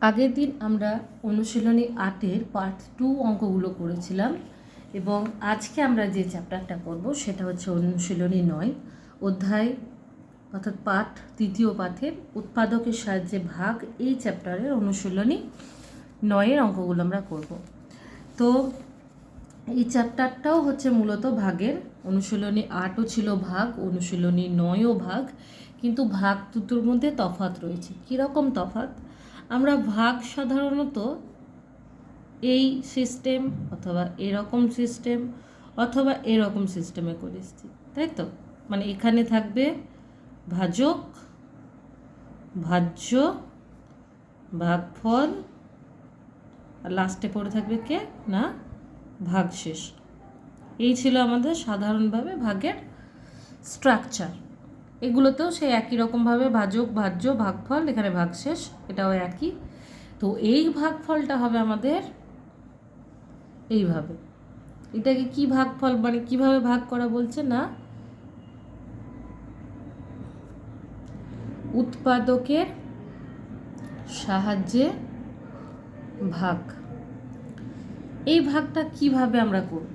আগের দিন আমরা অনুশীলনী 8-এর পার্ট 2 অঙ্কগুলো করেছিলাম এবং আজকে আমরা যে চ্যাপ্টারটা করব সেটা হচ্ছে অনুশীলনী 9 অধ্যায় অর্থাৎ পাঠ তৃতীয় পাঠের উৎপাদকের সাহায্যে ভাগ। এই চ্যাপ্টারের অনুশীলনী 9-এর অঙ্কগুলো আমরা করব। তো এই চ্যাপ্টারটাও হচ্ছে মূলত ভাগের। অনুশীলনী 8ও ছিল ভাগ, অনুশীলনী 9ও ভাগ, কিন্তু ভাগ দুটোর মধ্যে তফাৎ রয়েছে। কীরকম তফাৎ? আমরা ভাগ সাধারণত এই সিস্টেম অথবা এরকম সিস্টেম অথবা এরকম সিস্টেমে করেছি, তাই তো? মানে এখানে থাকবে ভাজক, ভাজ্য, ভাগফল, আর লাস্টে পড়ে থাকবে কে না ভাগশেষ। এই ছিল আমাদের সাধারণভাবে ভাগের স্ট্রাকচার। এগুলোতেও সেই একই রকমভাবে ভাজক, ভাজ্য, ভাগফল, এখানে ভাগশেষ, এটাও একই। তো এই ভাগফলটা হবে আমাদের এইভাবে। এটাকে কি ভাগফল মানে কিভাবে ভাগ করা বলছে না, উৎপাদকের সাহায্যে ভাগ। এই ভাগটা কিভাবে আমরা করব,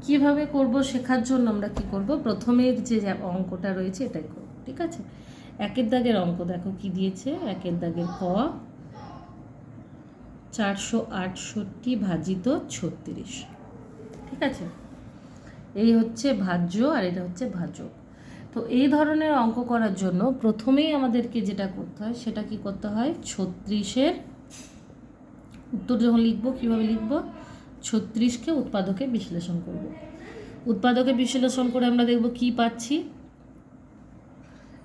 কিভাবে করব শেখার জন্য আমরা কি করব, প্রথমের যে অঙ্কটা রয়েছে এটাই করব। ঠিক আছে, একের দাগের অঙ্ক দেখো কি দিয়েছে। একের দাগের ক 468 ভাজিত 36। ঠিক আছে, এই হচ্ছে ভাজ্য আর এটা হচ্ছে ভাজক। তো এই ধরনের অঙ্ক করার জন্য প্রথমেই আমাদেরকে যেটা করতে হয় সেটা কি করতে হয়, 36-এর উত্তর যখন লিখব কীভাবে লিখব, 36কে উৎপাদকে বিশ্লেষণ করব। উৎপাদকে বিশ্লেষণ করে আমরা দেখব কি পাচ্ছি।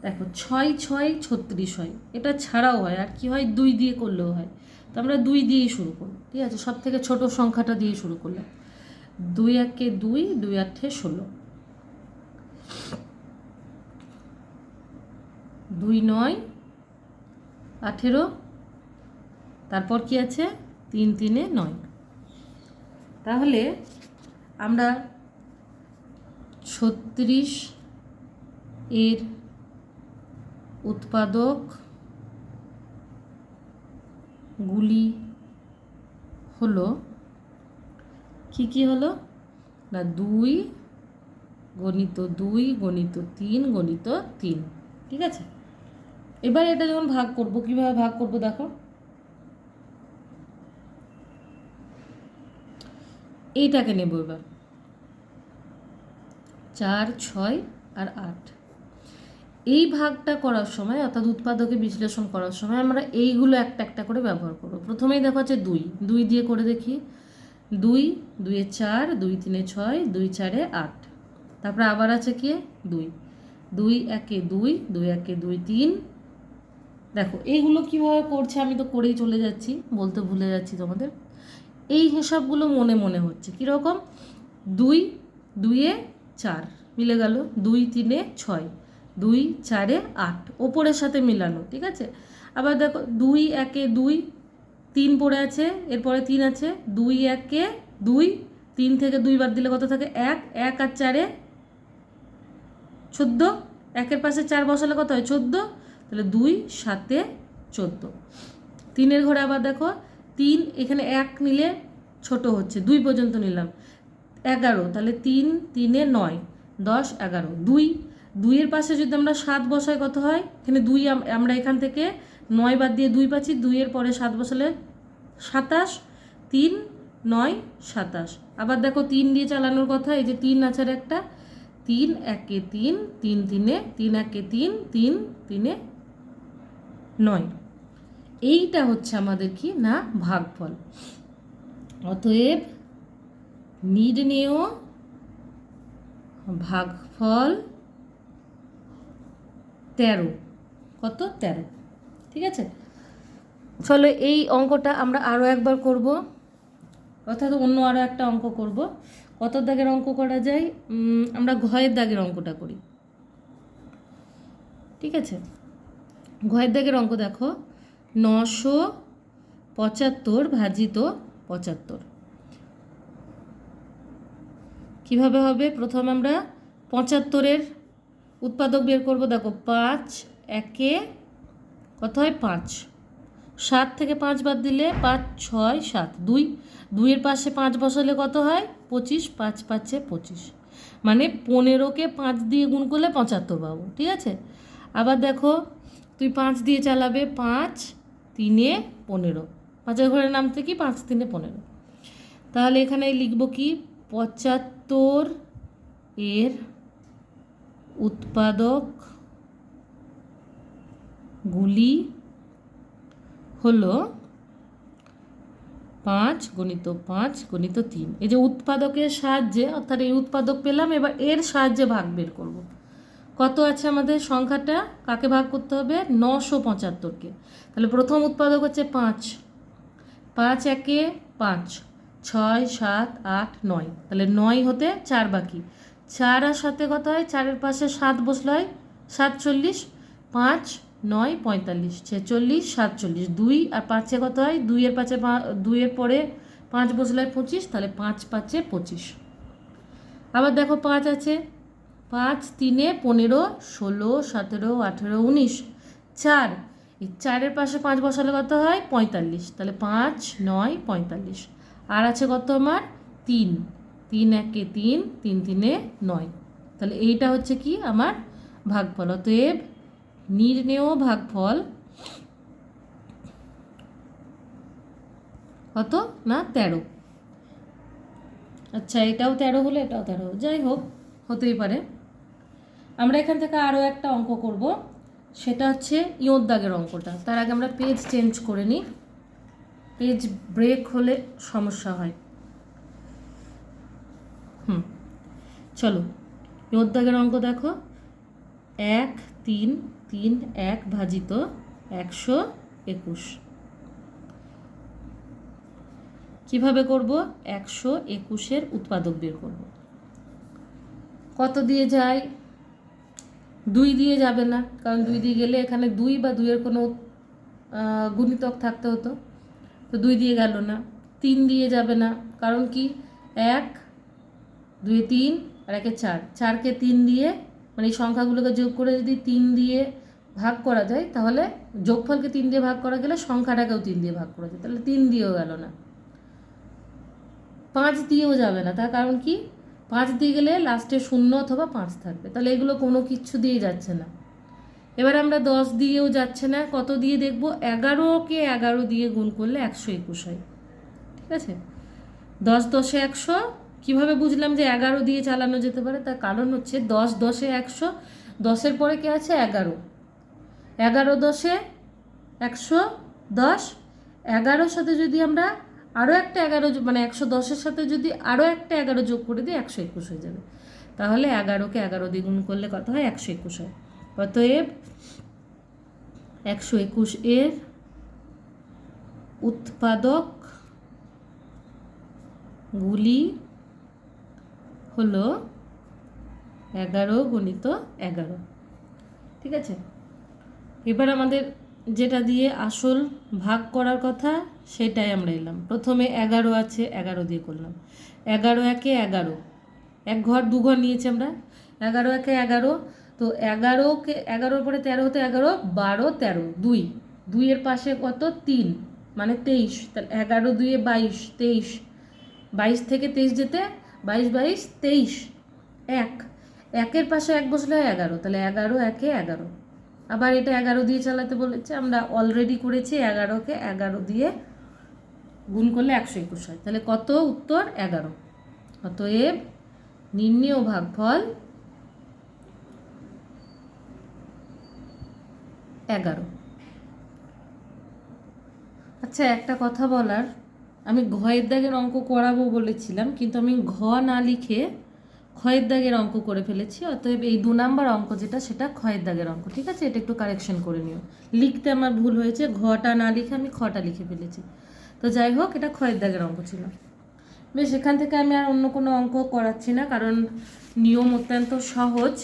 দেখো 6 6 36 হয়, এটা ছাড়াও হয়, আর কি হয় 2 দিয়ে করলেও হয়। তো আমরা 2 দিয়েই শুরু করব। ঠিক আছে, সব থেকে ছোট সংখ্যাটা দিয়ে শুরু করলাম। 2 1 2, 2 8 16, 2 9 18, তারপর কি আছে 3 3 9। তাহলে আমরা 36 এর উৎপাদক গুলি হলো কি কি হলো না, 2 গণিত 2 গণিত 3 গণিত 3। ঠিক আছে, এবার এটা যখন ভাগ করব, কিভাবে ভাগ করব দেখো। এইটাকে নেব এবার 4 6 আর 8। এই ভাগটা করার সময় অর্থাৎ উৎপাদকে বিশ্লেষণ করার সময় আমরা এইগুলো একটা একটা করে ব্যবহার করব। প্রথমেই দেখো আছে 2, 2 দিয়ে করে দেখি। 2 2 4, 2 3 6, 2 4 8। তারপরে আবার আছে কি 2, 2 1 2, 2 1 2 3। দেখো এইগুলো কীভাবে করছে আমি তো করেই চলে যাচ্ছি, বলতে ভুলে যাচ্ছি তোমাদের। এই হিসাবগুলো মনে মনে হচ্ছে কীরকম, 2 2 4 মিলে গেল, 2 3 6, 2 4 8 ওপরের সাথে মিলানো। ঠিক আছে, আবার দেখো 2 1 2, 3 পড়ে আছে, এরপরে 3 আছে, 2 1 2, 3 থেকে 2 বাদ দিলে কত থাকে 1, 1 আর 4 14, 1-এর পাশে 4 বসালে কত হয় 14, তাহলে 2 7 14। 3-এর ঘরে আবার দেখো 3, এখানে 1 নিলে ছোট হচ্ছে, 2 পর্যন্ত নিলাম 11, তাহলে 3 3 9 10 11। 2 2-এর পাশে যদি আমরা 7 বসাই কত হয়, এখানে 2 আমরা এখান থেকে 9 বাদ দিয়ে 2 পাচ্ছি, 2-এর পরে 7 বসালে 27, 3 9 27। আবার দেখো 3 দিয়ে চালানোর কথা, এই যে 3 আছে একটা, 3 1 3, 3 3 3 1 3, 3 3 9। এইটা হচ্ছে আমাদের কি না ভাগফল। অতএব নির্ণেয় ভাগফল 13। কত 13। ঠিক আছে, চলো এই অঙ্কটা আমরা আরও একবার করব, অর্থাৎ অন্য আরও একটা অঙ্ক করব। কত দাগের অঙ্ক করা যায়, আমরা ঘয়ের দাগের অঙ্কটা করি। ঠিক আছে, ঘয়ের দাগের অঙ্ক দেখো 975 ভাজিত 75। কিভাবে হবে, প্রথম আমরা 75-এর উৎপাদক বের করব। দেখো 5 1 কত হয় 5, 7 থেকে 5 বাদ দিলে 5 6 7 2, 2-এর পাশে 5 বসালে কত হয় 25, 5 5 25, মানে 15কে 5 দিয়ে গুণ করলে 75 পাবো। ঠিক আছে, আবার দেখো তুই 5 দিয়ে চালাবে, 5 3-এ 15, 5-এর ঘরে নামতে কি 5 3-এ 15, তাহলে এখানে লিখব কি 75 এর উৎপাদকগুলি হলো 5 × 5 × 3। এই যে উৎপাদকের সাহায্যে, অর্থাৎ এই উৎপাদক পেলাম, এবার এর সাহায্যে ভাগ বের করব। কত আছে আমাদের সংখ্যাটা, কাকে ভাগ করতে হবে 975কে। তাহলে প্রথম উৎপাদক হচ্ছে 5, 5 একে 5, 6 7 8 9, তাহলে 9 হতে 4 বাকি, 4 আর 7 কত হয়, 4-এর পাশে 7 বসলে হয় 47, 5 9 45 46 47, 2 আর 5-এ কত হয়, 2-এর পাশে 2-এর পরে 5 বসলে হয় 25, তাহলে 5 5-এ 25। আবার দেখো 5 আছে, 5 3-এ 15 16 17 18 19, 4, এই 4-এর পাশে 5 বসালে কত হয় 45, তাহলে 5 9 45, আর আছে কত আমার 3, 3 একে 3 3 3-এ 9, তাহলে এইটা হচ্ছে কি আমার ভাগফল। অতএব নির্ণেয় ভাগফল কত না 13। আচ্ছা, এটাও 13 হলো, এটাও 13 হলো, যাই হোক হতেই পারে। আমরা এখান থেকে আরও একটা অঙ্ক করব, সেটা হচ্ছে ইয়োর দাগের অঙ্কটা। তার আগে আমরা পেজ চেঞ্জ করে নিই, পেজ ব্রেক হলে সমস্যা হয়। চলো ইয়োর দাগের অঙ্ক দেখো, 1 3 3 1 ভাজিত 121। কিভাবে করব, 121-এর উৎপাদক বের করব। কত দিয়ে যায়, 2 দিয়ে যাবে না, কারণ 2 দিয়ে গেলে এখানে 2 বা 2-এর কোনো গুণিতক থাকতে হতো, তো 2 দিয়ে গেল না। 3 দিয়ে যাবে না, কারণ কি 1 2 3 আর 1 4, 4-কে 3 দিয়ে, মানে এই সংখ্যাগুলোকে যোগ করে যদি 3 দিয়ে ভাগ করা যায়, তাহলে যোগফলকে 3 দিয়ে ভাগ করা গেলে সংখ্যাটাকেও 3 দিয়ে ভাগ করা যায়, তাহলে 3 দিয়েও গেল না। 5 দিয়েও যাবে না, তার কারণ কি 5 দিয়ে গেলে লাস্টে 0 অথবা 5 থাকবে, তাহলে এগুলো কোনো কিছু দিয়ে যাচ্ছে না। এবার আমরা 10 দিয়েও যাচ্ছে না, কত দিয়ে দেখব, 11-কে 11 দিয়ে গুণ করলে 121 হয়। ঠিক আছে, 10 10-এ 100। কীভাবে বুঝলাম যে 11 দিয়ে চালানো যেতে পারে, তার কারণ হচ্ছে 10 10-এ 100, 10-এর পরে কে আছে 11, 11 10-এ 110, 11-র সাথে যদি আমরা আরও একটা 11, মানে 110-এর সাথে যদি আরও একটা 11 যোগ করে দিই 121 হয়ে যাবে, তাহলে 11-কে 11 দিয়ে গুণ করলে কত হয় 121 হয়। অতএব 121-এর উৎপাদকগুলি হলো 11 × 11। ঠিক আছে, এবার আমাদের যেটা দিয়ে আসল ভাগ করার কথা সেটাই আমরা এলাম। প্রথমে 11 আছে, 11 দিয়ে করলাম, 11 একে 11, এক ঘর দু ঘর নিয়েছি আমরা, 11 একে 11, তো 11-কে 11-র পরে 13 হতে 11 12 13, 2, 2-এর পাশে কত 3, মানে 23, তাহলে 11 2-এ 22 23, 22 থেকে 23 যেতে 22 22 23, 1, 1-এর পাশে 1 বসলে হয় 11, তাহলে 11 একে 11। আবার এটা 11 দিয়ে চালাতে বলেছে, আমরা অলরেডি করেছি, 11-কে 11 দিয়ে গুণ করলে 121 হয়, তাহলে কত উত্তর 11। অতএব নির্ণেয় ভাগফল 11। আচ্ছা, একটা কথা বলার, আমি ঘয়ের দাগের অঙ্ক করাবো বলেছিলাম, কিন্তু আমি ঘ না লিখে ক্ষয়ের দাগের অঙ্ক করে ফেলেছি। অতএব এই 2 নাম্বার অঙ্ক যেটা, সেটা ক্ষয়ের দাগের অঙ্ক। ঠিক আছে, এটা একটু কারেকশন করে নিও, লিখতে আমার ভুল হয়েছে, ঘটা না লিখে আমি খটা লিখে ফেলেছি। তো যাই হোক, এটা ক্ষয়ের দাগের অঙ্ক ছিল। বেশ, এখান থেকে আমি আর অন্য কোনো অঙ্ক করাচ্ছি না, কারণ নিয়ম অত্যন্ত সহজ,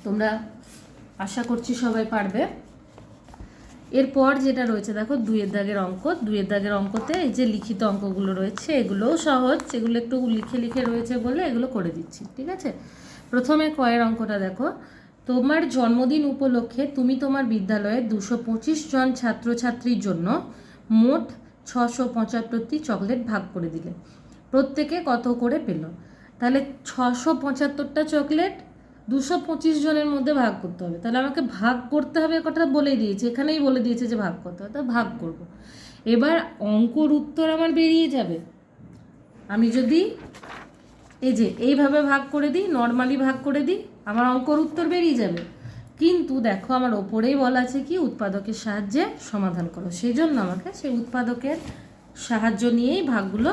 তোমরা আশা করছি সবাই পারবে। এরপর যেটা রয়েছে দেখো 2-এর দাগের অঙ্ক। 2-এর দাগের অঙ্কতে এই যে লিখিত অঙ্কগুলো রয়েছে এগুলোও সহজ, এগুলো একটু লিখে লিখে রয়েছে বলে এগুলো করে দিচ্ছি। ঠিক আছে, প্রথমে কয়ের অঙ্কটা দেখো, তোমার জন্মদিন উপলক্ষে তুমি তোমার বিদ্যালয়ে 225 জন ছাত্রছাত্রীর জন্য মোট 675টি চকলেট ভাগ করে দিলে, প্রত্যেকে কত করে পেল? তাহলে 675টা চকলেট 225 জনের মধ্যে ভাগ করতে হবে। তাহলে আমাকে ভাগ করতে হবে, কথা বলেই দিয়েছে, এখানেই বলে দিয়েছে যে ভাগ করতে হবে, তা ভাগ করব। এবার অঙ্কর উত্তর আমার বেরিয়ে যাবে। আমি যদি এই যে এইভাবে ভাগ করে দিই, নর্মালি ভাগ করে দিই, আমার অঙ্কর উত্তর বেরিয়ে যাবে। কিন্তু দেখো আমার ওপরেই বলা আছে কি উৎপাদকের সাহায্যে সমাধান করো, সেই জন্য আমাকে সেই উৎপাদকের সাহায্য নিয়েই ভাগগুলো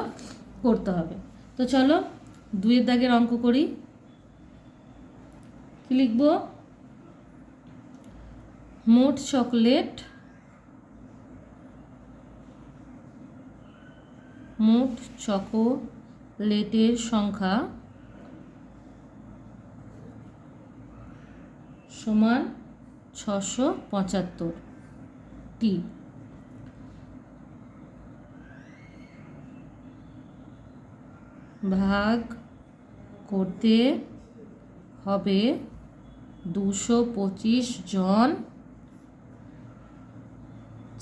করতে হবে। তো চলো 2 দাগের অঙ্ক করি। কি লিখব? মোট চকোলেটের সংখ্যা সমান 675টি। ভাগ করতে হবে 225 জন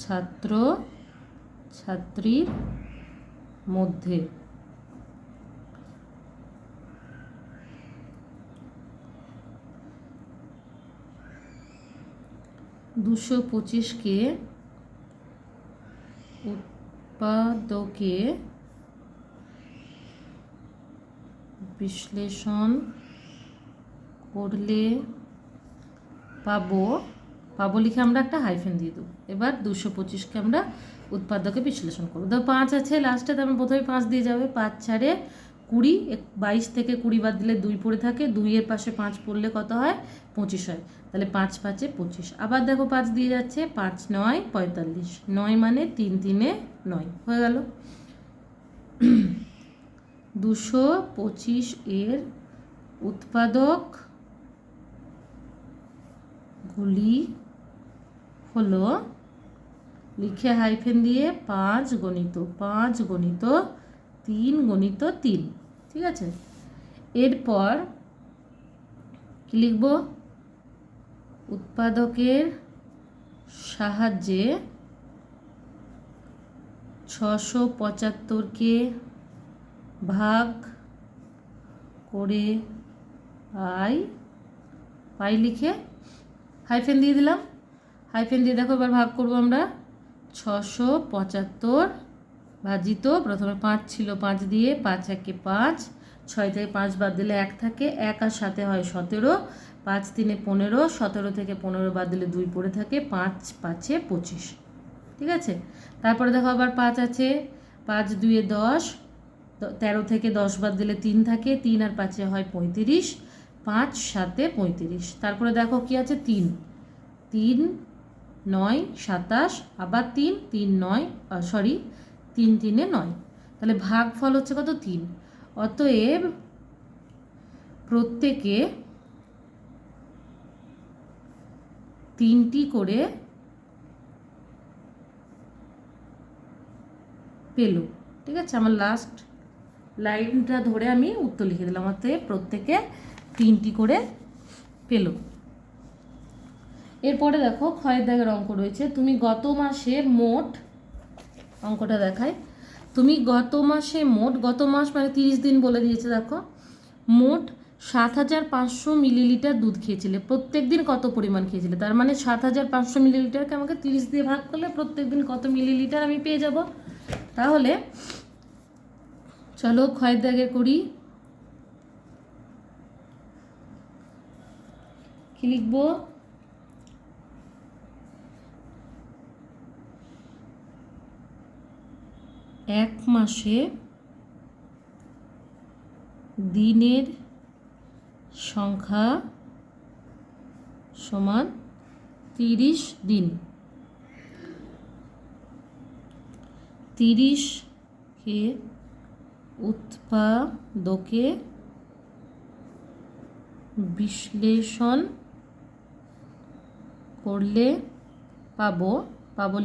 ছাত্রছাত্রীর মধ্যে। 225কে উৎপাদকে বিশ্লেষণ করলে পাবো লিখে আমরা একটা হাইফেন দিয়ে দেবো। এবার 225কে আমরা উৎপাদকে বিশ্লেষণ করবো। ধর 5 আছে লাস্টে, তার প্রথমে 5 দিয়ে যাবে। 5 4 20, 22 থেকে 20 বাদ দিলে 2 পড়ে থাকে, 2 এর পাশে 5 পড়লে কত হয়? 25 হয়। তাহলে 5 5 25। আবার দেখো 5 দিয়ে যাচ্ছে, 5 9 45, 9 মানে 3 3 9 হয়ে গেল। 225 এর উৎপাদক গুলি হলো, লিখে হাইফেন দিয়ে 5 গণিত 3 গণিত 3। ঠিক আছে, এরপর কি লিখব? উৎপাদকের সাহায্যে 675কে ভাগ করে পাই লিখে হাইফেন দিয়ে দিলাম। হাইফেন দিয়ে দেখো এবার ভাগ করবো আমরা। 675 ভাজিত, প্রথমে 5 ছিল 5 দিয়ে, 5 1 5, 6 থেকে 5 বাদ দিলে 1 থাকে, 1 আর 7 হয় 17, 5 3 15, 17 থেকে 15 বাদ দিলে 2 পড়ে থাকে, 5 5 25। ঠিক আছে, তারপরে দেখো আবার 5 আছে, 5 2 10, 13 থেকে 10 বাদ দিলে 3 থাকে, 3 আর 5 হয় 35, 5 7 35। তারপরে দেখো কি আছে, 3 3 9 27, আবার 3 3 9 3 3 9। তাহলে ভাগফল হচ্ছে কত? 3। অতএব প্রত্যেকে 3টি করে পেল। ঠিক আছে, আমার লাস্ট লাইনটা ধরে আমি উত্তর লিখে দিলাম। অতএব প্রত্যেকে 3টি করে পেল। এরপরে দেখো ক্ষয়ের দাগের অঙ্ক রয়েছে। তুমি গত মাসে মোট, অঙ্কটা দেখায়, তুমি গত মাসে মোট, গত মাস মানে 30 দিন বলে দিয়েছে, দেখো মোট 7500 মিলিলিটার দুধ খেয়েছিলে। প্রত্যেক দিন কত পরিমাণ খেয়েছিলে? তার মানে 7500 মিলিলিটারকে আমাকে 30 দিয়ে ভাগ করলে প্রত্যেক দিন কত মিলিলিটার আমি পেয়ে যাব। তাহলে চলো ক্ষয়ের দাগের করি। কি লিখবো? এক মাসে দিনের সংখ্যা সমান 30 দিন। 30কে উৎপাদকে বিশ্লেষণ করলে পাবো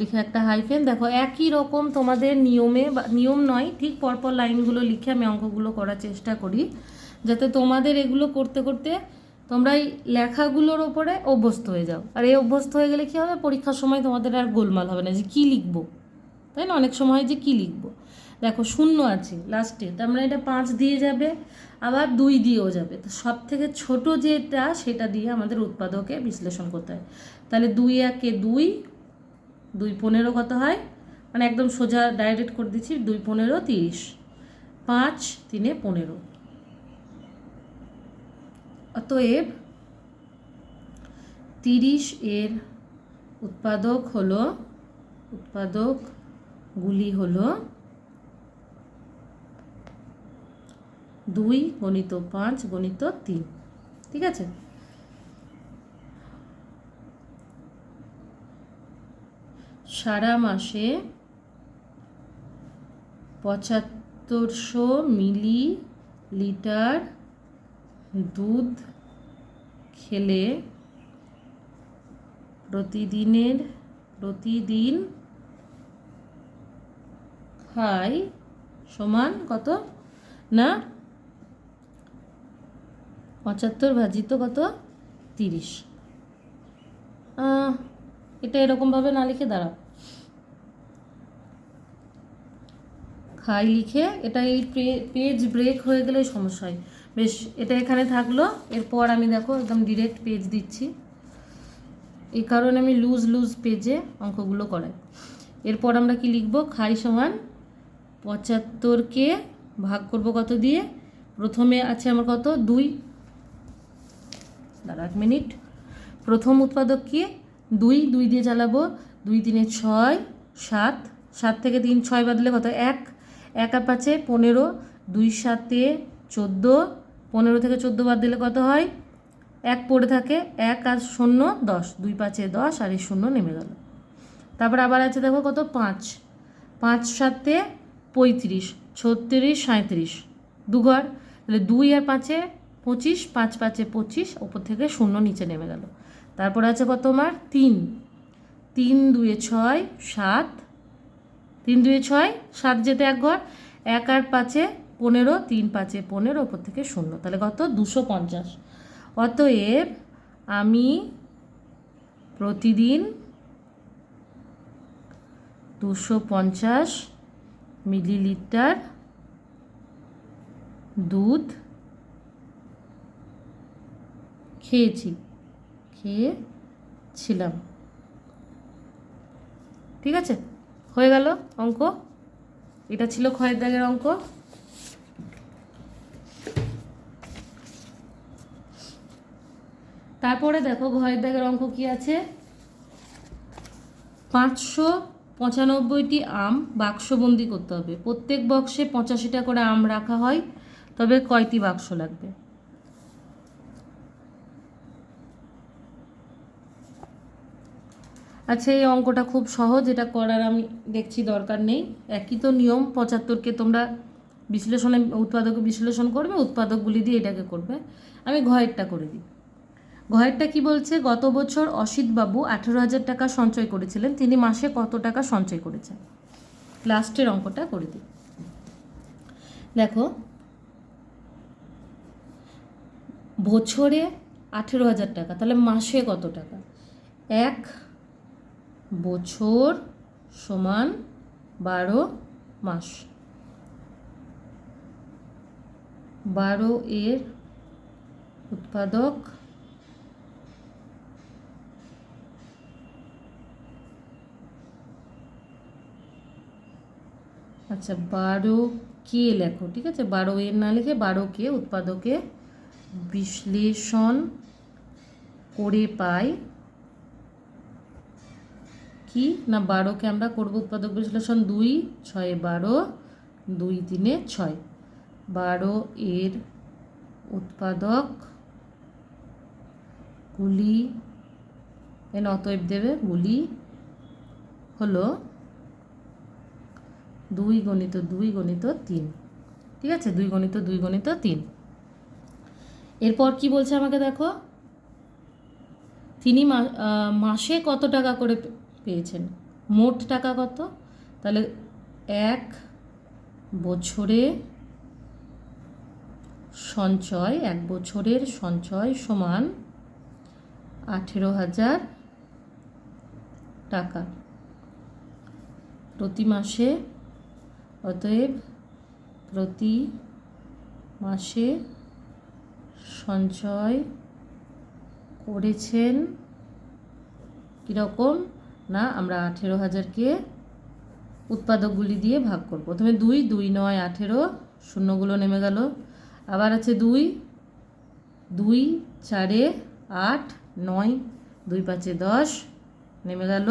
লিখে একটা হাইফেন। দেখো একই রকম তোমাদের নিয়মে, নিয়ম নয়, ঠিক পরপর লাইনগুলো লিখে আমি অঙ্কগুলো করার চেষ্টা করি, যাতে তোমাদের এগুলো করতে করতে তোমরা এই লেখাগুলোর ওপরে অভ্যস্ত হয়ে যাও। আর এই অভ্যস্ত হয়ে গেলে কী হবে, পরীক্ষার সময় তোমাদের আর গোলমাল হবে না যে কী লিখবো, তাই না? অনেক সময় যে কী লিখবো, দেখো শূন্য আছে লাস্টে, তার মানে এটা 5 দিয়ে যাবে, আবার 2 দিয়েও যাবে। তো সব থেকে ছোটো যেটা সেটা দিয়ে আমাদের উৎপাদকে বিশ্লেষণ করতে হয়। তাহলে 2 একে 2, 2 15 কত হয়, মানে একদম সোজা ডাইরেক্ট করে দিচ্ছি, 2 15 30, 5 3 15। অতএব 30 এর উৎপাদকগুলি হলো 2 × 5 × 3। ঠিক আছে, সারা মাসে 7500 মিলিলিটার দুধ খেলে প্রতিদিন খাই সমান কত না 75 ভাজিত কত 30। এটা এরকমভাবে না লিখে দাঁড়াও, খাই লিখে, এটা এই পেজ ব্রেক হয়ে গেলে সমস্যা হয়। বেশ, এটা এখানে থাকলো। এরপর আমি দেখো একদম ডিরেক্ট পেজ দিচ্ছি, এই কারণে আমি লুজ পেজে অঙ্কগুলো করাই। এরপর আমরা কি লিখব, খাই সমান 75কে ভাগ করব কত দিয়ে, প্রথমে আছে আমার কত 2, দাঁড়া 1 মিনিট, প্রথম উৎপাদক কি 2 দিয়ে চালাবো, 2 3 6 7, 7 থেকে 3 6 বাদ দিলে কত 1, 1 আর 5 15, 2 7 14, 15 থেকে 14 বাদ দিলে কত হয় 1 পড়ে থাকে, 1 আর 0 10, 2 5 10 আর এই 0 নেমে গেল। তারপর আবার আছে দেখো কত 5, 5 7 35, 36 37, 2 ঘর, তাহলে 2 আর 5 25, 5 5 25, ওপর থেকে 0 নিচে নেমে গেল। তারপর আছে কত আমার 3, 3 2 6 7, 3 2 6 7 যেতে 1 ঘর, 1 আর 5 15, 3 5 15, ওপর থেকে 0, তাহলে কত 250। অতএব আমি প্রতিদিন 250 মিলিলিটার দুধ খেয়েছিলাম। ঠিক আছে, হয়ে গেল অঙ্ক। এটা ছিল ক্ষয়ের দাগের অঙ্ক। তারপরে দেখো ঘয়ের দাগের অঙ্ক কি আছে, 595টি আম বাক্সবন্দি করতে হবে, প্রত্যেক বক্সে 85টা করে আম রাখা হয়, তবে কয়টি বাক্স লাগবে? আচ্ছা, এই অঙ্কটা খুব সহজ, এটা করার আমি দেখছি দরকার নেই, একই তো নিয়ম। 75কে তোমরা উৎপাদকে বিশ্লেষণ করবে, উৎপাদকগুলি দিয়ে এটাকে করবে। আমি ঘয়েরটা করে দিই। ঘয়েরটা কি বলছে, গত বছর অসিতবাবু 18,000 টাকা সঞ্চয় করেছিলেন, তিনি মাসে কত টাকা সঞ্চয় করেছেন? লাস্টের অঙ্কটা করে দিই। দেখো, বছরে 18,000 টাকা, তাহলে মাসে কত টাকা? 1 বছর সমান 12 মাস, 12 এর উৎপাদক আচ্ছা 12কে লেখো, ঠিক আছে, 12 এর না লিখে 12কে উৎপাদকে বিশ্লেষণ করে পাই কি না, 12কে আমরা করব উৎপাদক বিশ্লেষণ 2 6 12, 2 3 6, 12 এর উৎপাদক গুলি অতএব দেবে গুলি হলো 2 × 2 × 3। ঠিক আছে, 2 × 2 × 3। এরপর কি বলছে আমাকে দেখো, তিনি মাসে কত টাকা করে পেয়েছেন, মোট টাকা কত, তাহলে 1 বছরে সঞ্চয়, 1 বছরের সঞ্চয় সমান 18,000 টাকা প্রতি মাসে। অতএব প্রতি মাসে সঞ্চয় করেছেন কীরকম না, আমরা 18,000কে উৎপাদকগুলি দিয়ে ভাগ করব। প্রথমে 2, 2 9 18, শূন্যগুলো নেমে গেল। আবার আছে 2, 2 4 8 9, 2 5 10 নেমে গেল।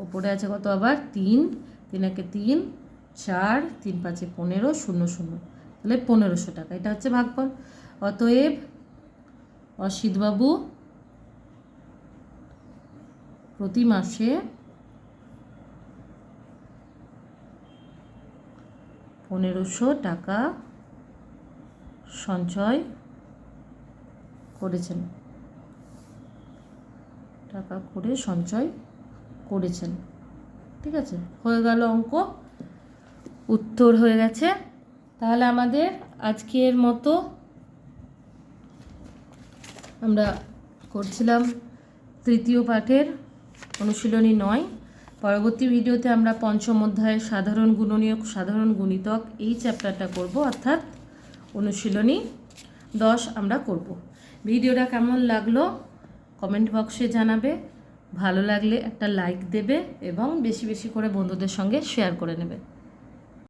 ওপরে আছে কত আবার 3, 3 1 3 4, 3 5 15 0 0, তাহলে 1500 টাকা। এটা হচ্ছে ভাগফল। অতএব অসিতবাবু প্রতি মাসে 1500 টাকা সঞ্চয় করেছেন, টাকা করে সঞ্চয় করেছেন। ঠিক আছে, হয়ে গেল অঙ্ক, উত্তর হয়ে গেছে। তাহলে আমাদের আজকের মতো আমরা করছিলাম তৃতীয় পাঠের অনুশীলনী 9। পরবর্তী ভিডিওতে আমরা পঞ্চম অধ্যায়ের সাধারণ গুণনীয়ক, সাধারণ গুণিতক এই চ্যাপ্টারটা করব, অর্থাৎ অনুশীলনী 10 আমরা করব। ভিডিওটা কেমন লাগলো কমেন্ট বক্সে জানাবে, ভালো লাগলে একটা লাইক দেবে এবং বেশি বেশি করে বন্ধুদের সঙ্গে শেয়ার করে নেবে।